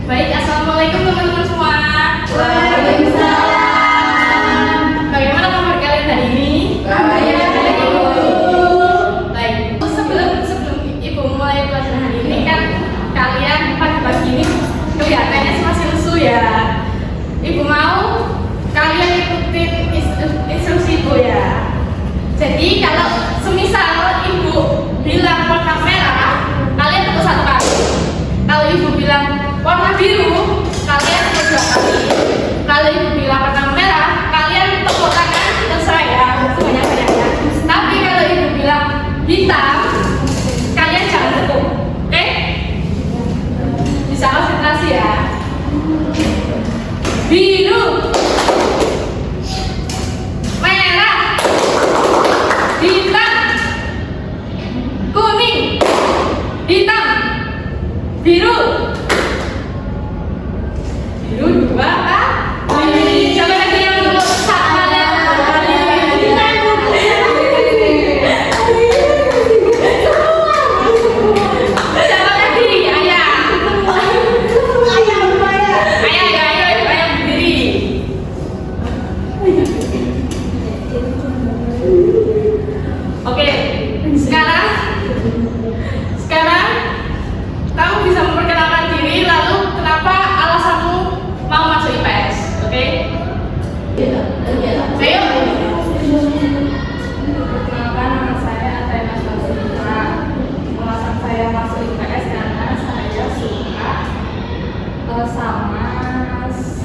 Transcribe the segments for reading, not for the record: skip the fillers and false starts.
Baik, assalamualaikum teman-teman semua. Waalaikumsalam. Bagaimana kabar kalian hari ini? Baik. Baik. Sebelum ibu mulai pelajaran hari ini kan kalian pagi-pagi ini kelihatannya masih lesu ya. Ibu mau kalian ikutin instruksi ibu ya. Jadi kalau semisal ibu bilang warna merah, kalian tepuk satu kali. Kalau ibu bilang warna biru, kalian tepuk dua kali. Kalau ibu bilang warna merah, kalian tepuk tangan ke saya sebanyak-banyaknya. Tapi kalau ibu bilang hitam, kalian jangan tepuk. Oke? Bisa konsentrasi ya. Biru, merah, hitam, kuning, hitam, biru. Biru dua kan? Siapa lagi yang untuk satu siapa lagi? Ayah. Ayah berdiri. Oke, sekarang kamu bisa memperkenalkan diri, lalu kenapa alasanmu mau masuk IPS, oke? Ayo. Perkenalkan, nama saya Atena Sastra. Alasan saya masuk IPS karena saya suka sama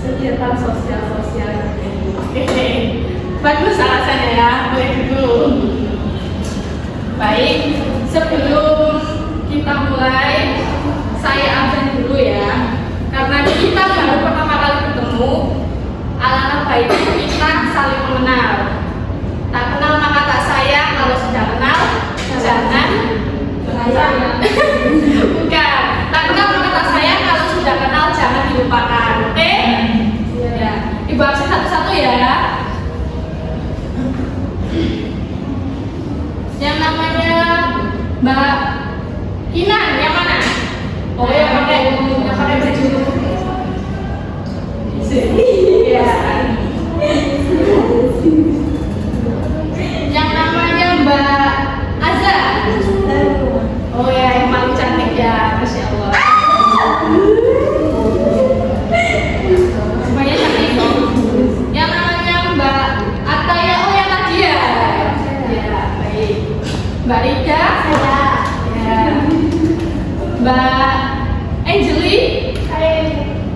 kegiatan sosial-sosial. Oke, bagus alasannya ya, boleh dulu. Baik, sebelum kita mulai, saya absen dulu ya, karena kita baru pertama kali ketemu. Alangkah baiknya kita saling mengenal. Tak kenal maka tak sayang, kalau sudah kenal jangan bukan. Tak kenal maka tak sayang, kalau sudah kenal jangan dilupakan. Oke? Ya. Ibu absen satu-satu ya. Yang namanya Mbak Kinan, yang mana? Oh, yang pakai baju. Iya. Yang namanya Mbak Azza. Oh ya, yang paling cantik ya, Masya Allah. Semuanya cantik dong. Yang namanya Mbak Ataya, oh yang tadi ya. Ya, baik. Mbak Rika. Ya. Mbak Angeli.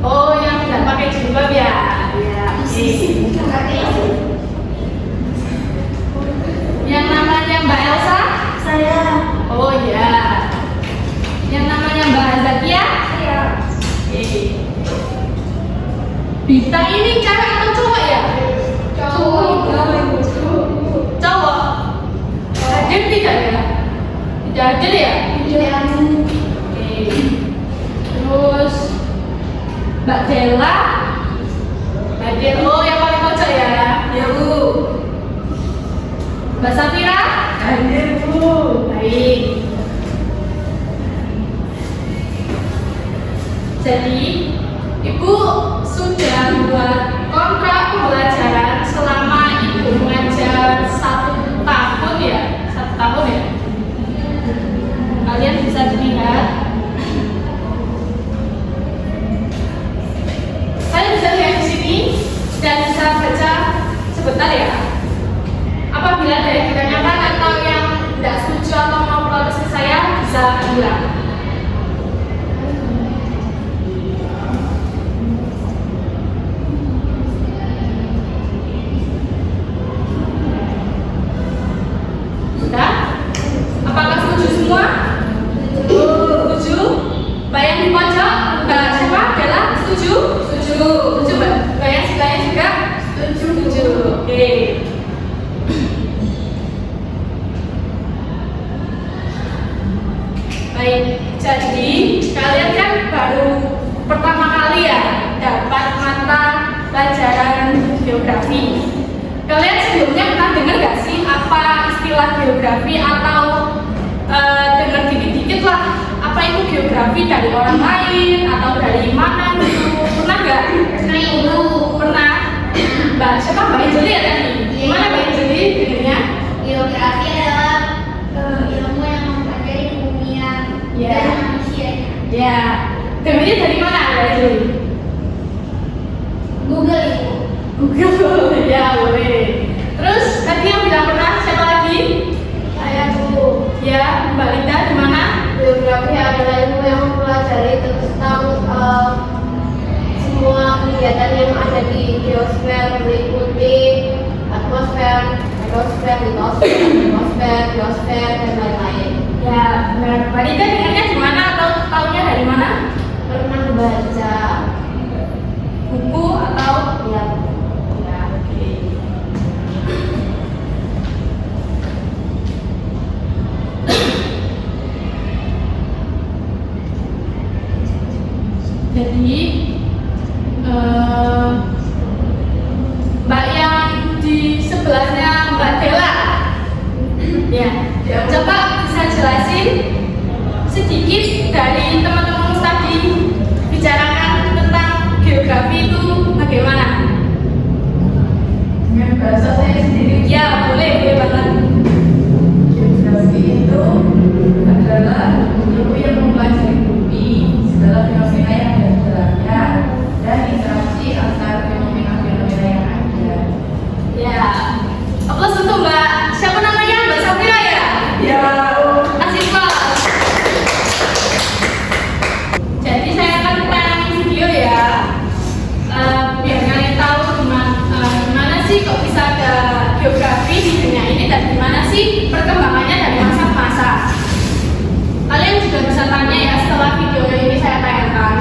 Oh, yang tidak pakai jilbab ya. Ya. Yang namanya Mbak Elsa. Oh ya. Yang namanya Mbak Zakia. Bita ini cewek atau cowok ya? Cowok. Hadir tidak ya? Tidak hadir ya? Terus Mbak Della hadir. Oh, yang paling pojok ya? Ya Bu. Mbak Safira hadir Bu. Baik. Jadi Ibu sudah buat kontrak pembelajaran selama Ibu mengajar 1 tahun ya? 1 tahun ya? Kalian bisa dilihat. Kalian bisa lihat di sini dan bisa baca sebentar ya. Apabila ada yang ditanyakan atau yang tidak setuju atau mau protes ke saya, bisa bilang. Sudah? Apakah setuju semua? Setuju? Mbak yang di pojok, Mbak siapa? Bella, setuju? Setuju. Setuju Mbak? Mbak yang sebelahnya juga? Setuju. Oke. Baik, jadi kalian kan baru pertama kali ya dapat mata pelajaran geografi. Kalian sebelumnya pernah dengar gak sih apa apa istilah geografi atau dengar dikit-dikit lah apa itu geografi dari orang lain atau dari mana gitu. Pernah nggak? Pernah, Ibu. Pernah. Mbak siapa? Mbak Anjeli ya tadi? Gimana Mbak Anjeli dengarnya? Geografi adalah ilmu yang mempelajari kebumian Ya. dan manusianya. Ya, dengarnya dari mana Mbak Anjeli? Google, Ibu. Google. Ya boleh. Terus tadi yang bilang pernah siapa lagi? Saya, Bu. Ya, Mbak Linda gimana? Geografi adalah ilmu yang mempelajari tentang semua kegiatan yang ada di geosfer, meliputi atmosfer, hidrosfer, litosfer, atmosfer, biosfer, dan lain-lain. Ya, benar. Mbak Linda dengarnya gimana atau tahunya dari mana? Pernah baca Buku atau? ya Ya, oke. Jadi Mbak yang di sebelahnya Mbak Dela, ya, coba bisa jelasin sedikit dari teman-teman tadi bicarakan tentang geografi itu bagaimana? Dengan bahasa saya sendiri, Ya, boleh banget. geografi itu adalah ilmu yang mempelajari bumi, segala fenomena yang ada di dalamnya, dan interaksi antar fenomena-fenomena yang ada. Ya, aplaus untuk Mbak. Siapa namanya? Mbak Safira ya? Ya, Kasih aplaus. Jadi saya akan tayangin video ya, biar kalian tahu gimana sih kok bisa ada geografi di dunia ini dan gimana sih perkembangannya dari masa ke masa. Kalian juga bisa tanya ya setelah video ini saya tayangkan.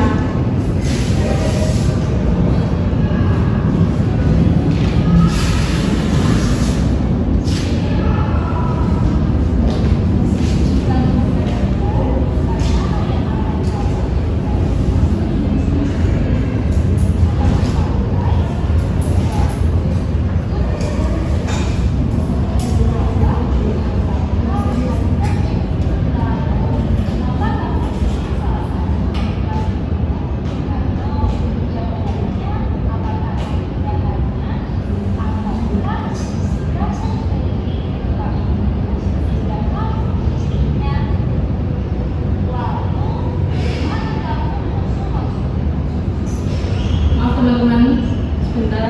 Maaf teman-teman, sebentar.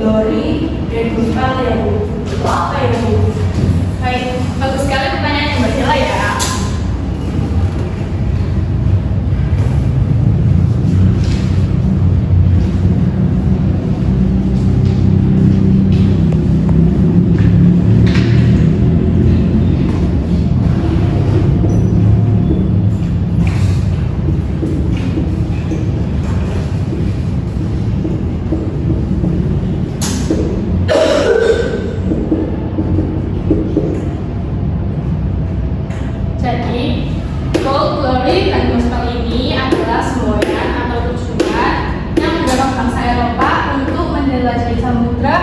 glory dan gospel ya Bu. Itu apa ya Bu? Baik, bagus sekali pertanyaan Mbak Dela ya. Jadi, gold, glory, dan gospel ini adalah semboyan atau tujuan yang mendorong bangsa Eropa untuk menjelajahi samudra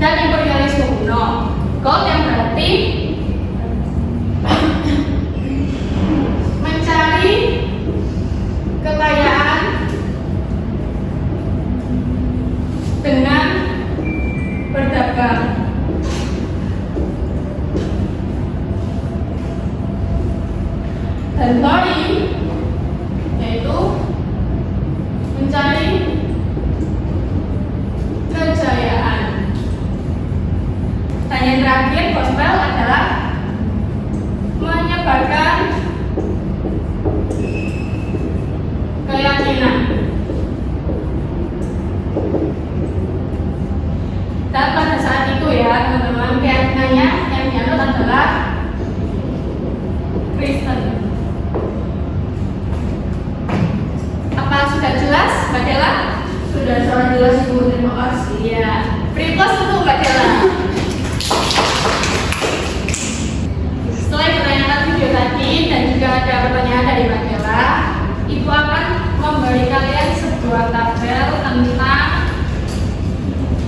dan imperialisme kuno. Gold yang berarti mencari kekayaan dengan berdagang. Dan glory yaitu mencari kejayaan. Dan yang terakhir, gospel adalah menyebarkan keyakinan. Dan pada saat itu ya teman-teman, keyakinannya yang dianut adalah Kristen. Apa sudah jelas, Mbak Dela? Sudah sangat jelas Ibu, terima kasih. Iya. Free plus untuk Mbak Dela. Setelah pertanyaan video tadi dan juga ada pertanyaan dari Mbak Dela, Ibu akan memberi kalian sebuah tabel tentang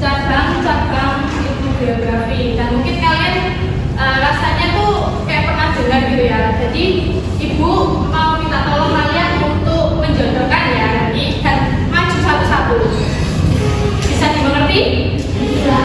cabang-cabang ilmu biografi. Dan mungkin kalian rasanya tuh kayak pernah dengar gitu ya. Jadi Ibu mau minta tolong kalian untuk menjodohkan ya nanti dan maju satu-satu. Bisa dimengerti? Bisa.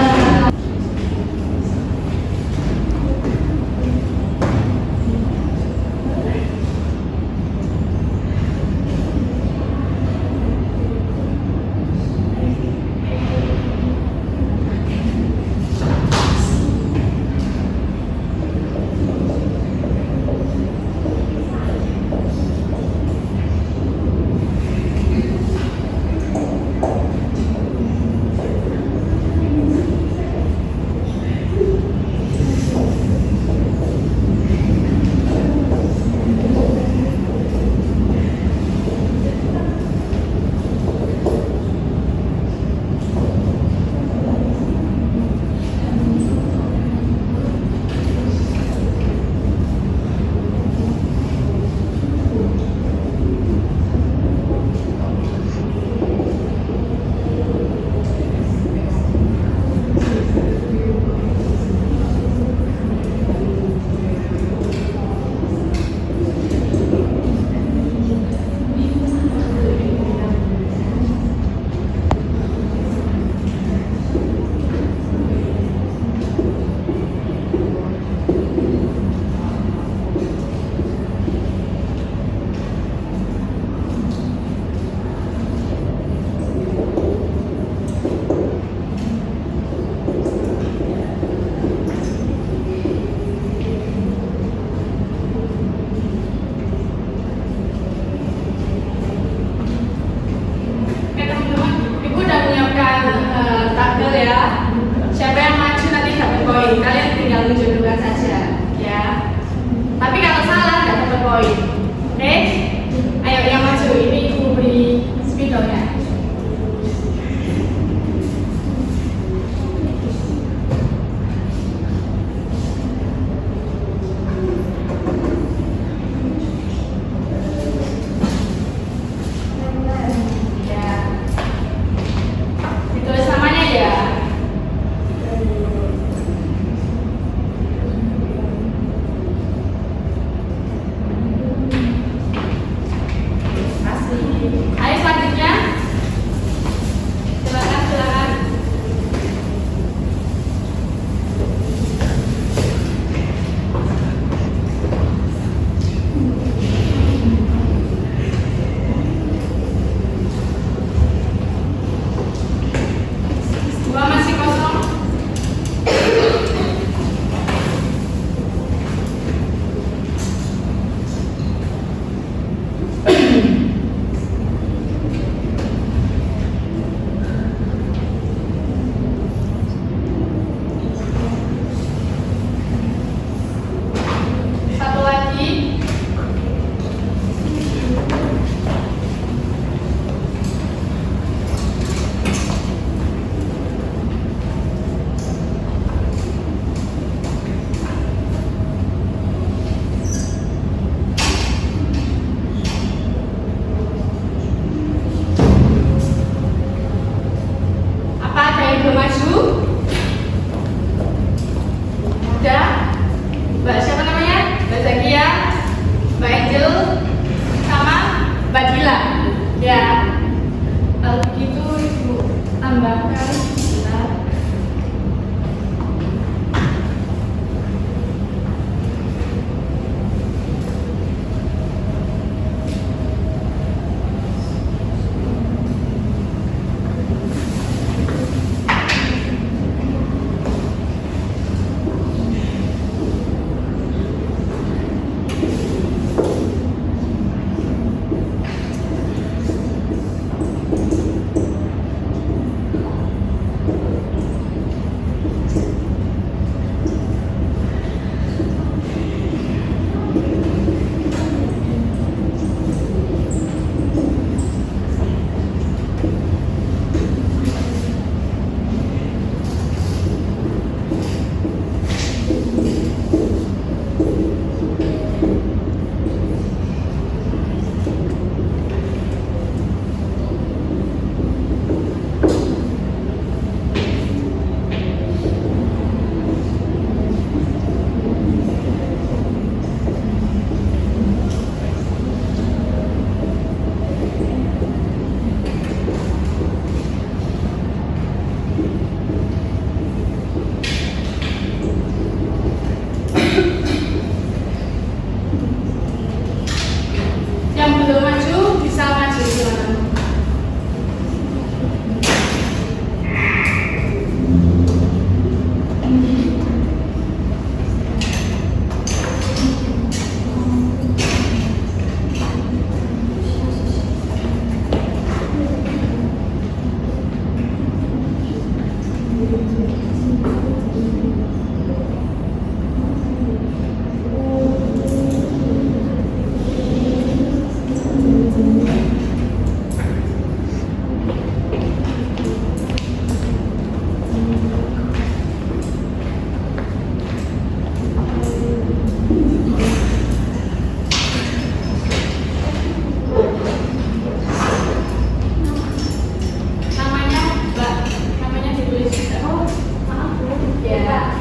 Namanya Mbak, namanya ditulis juga. Oh, maaf Bu. Ya.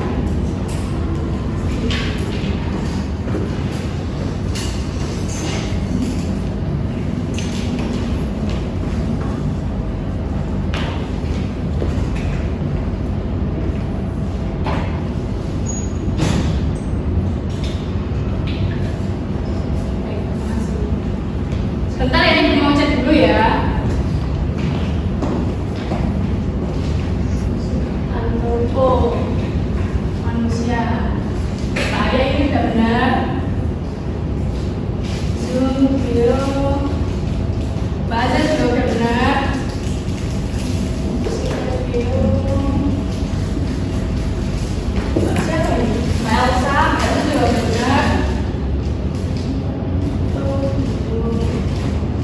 Sebentar ya, Ibu mau cek dulu ya. Antropo manusia. Saya ini udah benar. Zoom video. Bahasa juga udah benar. Video. Siapa ini? Mbak Elsa, itu juga udah benar.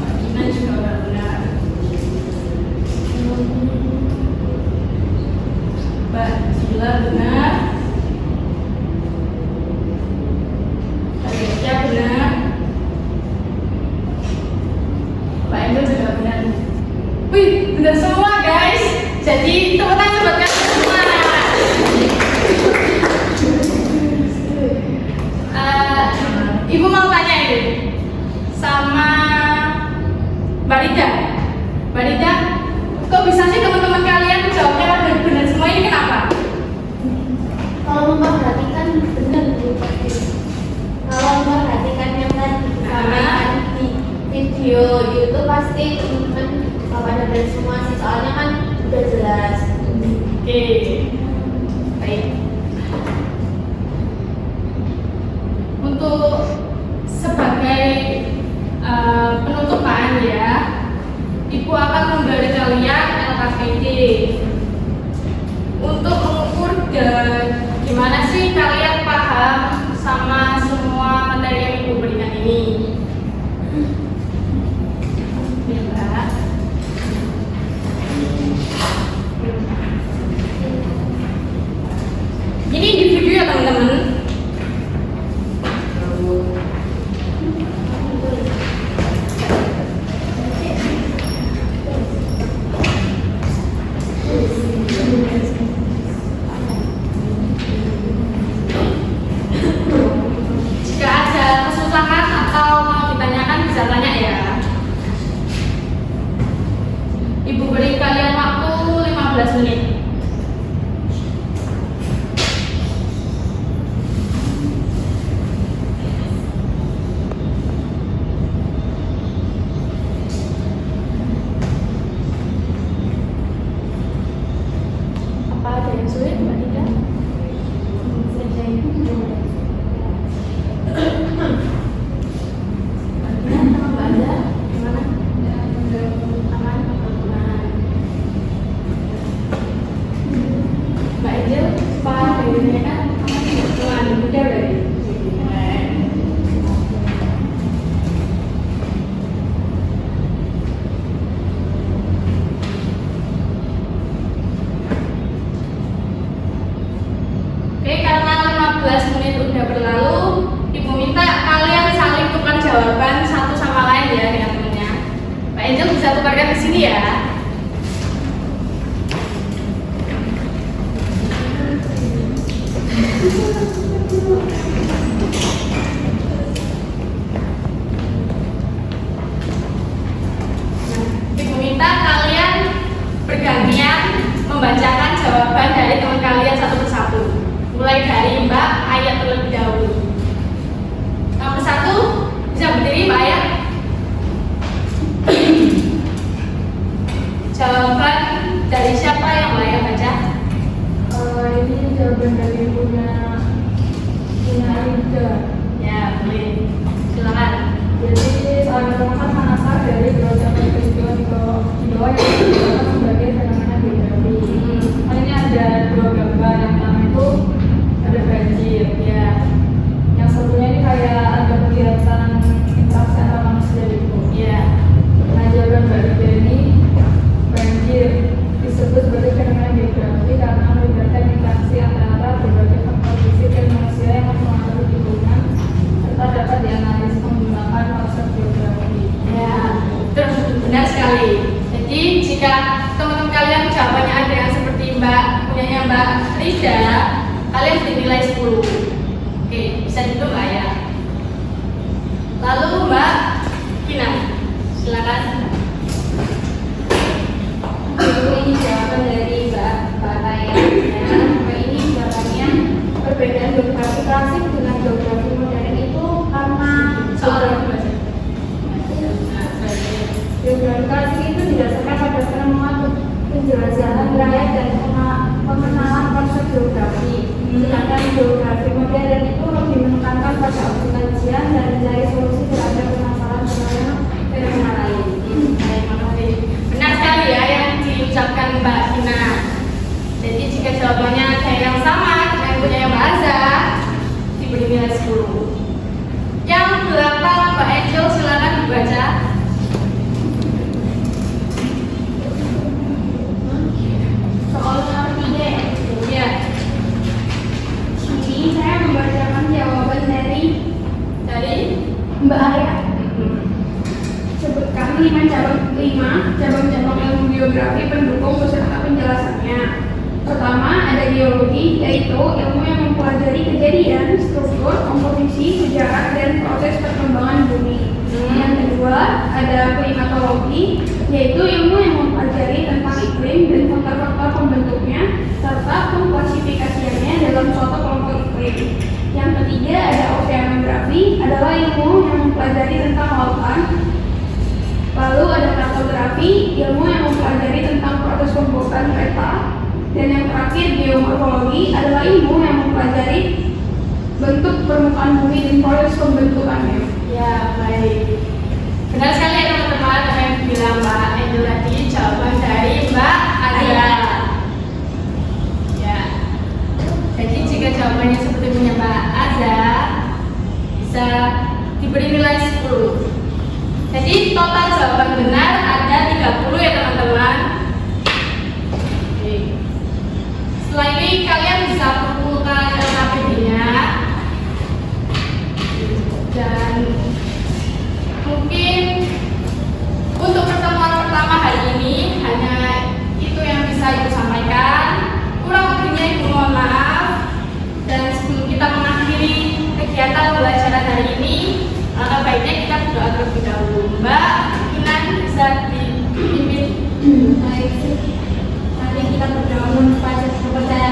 Mbak Gina juga udah benar. Mbak Jila benar. Mbak Desya benar. Mbak Endo juga benar. Wih, benar semua guys. Jadi tepuk tangan buat kalian semua. Ibu mau tanya ini sama Mbak Rida. Mbak Rida, kok bisa sih teman-teman kalian jawabnya benar semua, ini kenapa? Kalau memperhatikan benar Bu. Kalau memperhatikan yang tadi disampaikan di video YouTube pasti teman-teman pada benar semua sih, soalnya kan udah jelas. Oke, baik. Untuk sebagai penutupan ya, Ibu akan memberi kalian LKPD untuk mengukur gimana sih kalian paham sama semua materi yang Ibu berikan ini. Ya, Mbak. Ini individu ya teman-teman. Jika ada kesusahan atau mau ditanyakan bisa tanya ya. Ibu beri kalian waktu 15 menit. Apa ada yang sulit, Mbak Nida? Mbak Angel, Pak Dewinya kan teman muda berarti. Oke, karena 15 menit udah berlalu, Ibu minta kalian saling tukar jawaban satu sama lain ya dengan temennya. Mbak Angel bisa tukarkan di sini ya. Ibu minta kalian bergantian membacakan jawaban dari teman kalian satu persatu. Mulai dari Mbak Ayat terlebih dahulu. Nomor 1, bisa berdiri Mbak Ayat. Jawaban dari siapa yang Mbak Ayat baca? Ini jawaban dari punya Rida. Ya, boleh. Silakan. Jadi terangkan manakah dari beberapa peristiwa di bawah yang disebutkan sebagai fenomena geografi. Ini ada dua gambar. Yang pertama itu kalian dinilai 10. Oke, bisa dihitung nggak ya? Lalu Mbak Kina, silakan. Ini jawaban dari Mbak Taya. Ini jawabannya perbedaan geografi klasik dengan geografi modern itu karena geografi klasik itu didasarkan pada penemuan penjelajahan wilayah dan pengenalan konsep geografi. Sedangkan geografi modern itu lebih menekankan pada opsi kajian dan mencari solusi terhadap permasalahan fenomena lain. Baik, makasih. Benar sekali ya yang diucapkan Mbak Kina. Jadi jika jawabannya ada yang sama dengan punya Mbak Aza, diberi nilai 10. Yang belakang Mbak Angel silakan dibaca. Soal nomor 3 Ya, ini saya membacakan jawaban dari Mbak Arya. sebutkan 5 cabang-cabang ilmu geografi pendukung beserta penjelasannya. Pertama ada geologi, yaitu ilmu yang mempelajari kejadian, struktur, komposisi, sejarah, dan proses perkembangan bumi. Yang kedua ada klimatologi, yaitu ilmu yang mempelajari tentang iklim dan faktor-faktor pembentuknya serta pengklasifikasiannya dalam suatu kelompok iklim. Yang ketiga ada oceanografi, adalah ilmu yang mempelajari tentang lautan. Lalu ada kartografi, ilmu yang mempelajari tentang proses pembuatan peta. Dan yang terakhir geomorfologi, adalah ilmu yang mempelajari bentuk permukaan bumi dan proses pembentukannya. Ya, baik. Benar sekali ya teman-teman apa yang bilang Mbak Angel tadi, jawaban dari Mbak Arya. Ya. Jadi jika jawabannya seperti punya Mbak Aza, bisa diberi nilai 10. Jadi total jawaban benar ada 30 ya teman-teman. Oke. Setelah ini kalian bisa kumpulkan LKPD-nya dan mungkin untuk pertemuan pertama hari ini hanya itu yang bisa Ibu sampaikan. Kurang lebihnya Ibu mohon maaf. Dan sebelum kita mengakhiri kegiatan pembelajaran hari ini, alangkah baiknya kita berdoa terlebih dahulu. Mbak Kinan bisa dipimpin. Baik, mari kita berdoa menuju kepercayaan